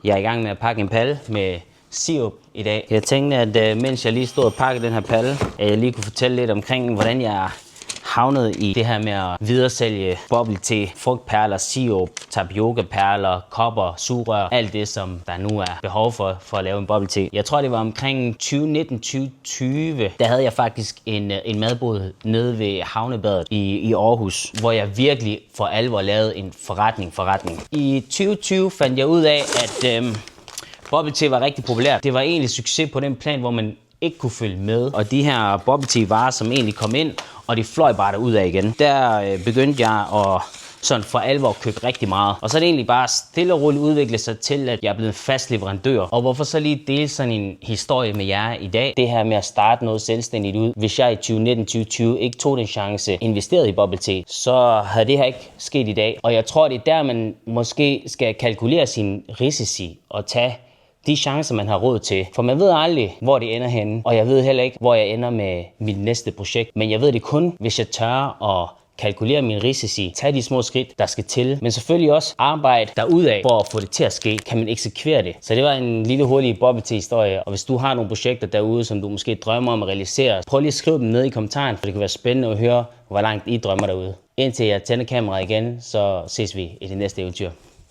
Jeg er i gang med at pakke en palle med sirup i dag. Jeg tænkte, at mens jeg lige stod og pakkede den her palle, at jeg lige kunne fortælle lidt omkring, hvordan jeg havnet i det her med at videresælge bubble tea, frugtperler, sirup, tapioca-perler, kopper, sugerør, alt det, som der nu er behov for at lave en bubble tea. Jeg tror, det var omkring 2019-2020, der havde jeg faktisk en madbod nede ved Havnebadet i Aarhus, hvor jeg virkelig for alvor lavede en forretning. I 2020 fandt jeg ud af, at bubble tea var rigtig populært. Det var egentlig succes på den plan, hvor man ikke kunne følge med. Og de her bubble tea varer, som egentlig kom ind, og de fløj bare derud af igen. Der begyndte jeg at sådan for alvor købe rigtig meget. Og så er det egentlig bare stille og roligt udviklet sig til, at jeg er blevet en fast leverandør. Og hvorfor så lige dele sådan en historie med jer i dag? Det her med at starte noget selvstændigt ud. Hvis jeg i 2019-2020 ikke tog den chance, investerede i bubble tea, så havde det her ikke sket i dag. Og jeg tror, det er der, man måske skal kalkulere sin risici og tage de chancer, man har råd til. For man ved aldrig, hvor det ender henne. Og jeg ved heller ikke, hvor jeg ender med mit næste projekt. Men jeg ved det kun, hvis jeg tør at kalkulere min risici, tage de små skridt, der skal til. Men selvfølgelig også arbejde derudad for at få det til at ske. Kan man eksekvere det? Så det var en lille hurtig bubble tea historie. Og hvis du har nogle projekter derude, som du måske drømmer om at realisere, prøv lige at skrive dem ned i kommentaren, for det kan være spændende at høre, hvor langt I drømmer derude. Indtil jeg tænder kameraet igen, så ses vi i det næste eventyr.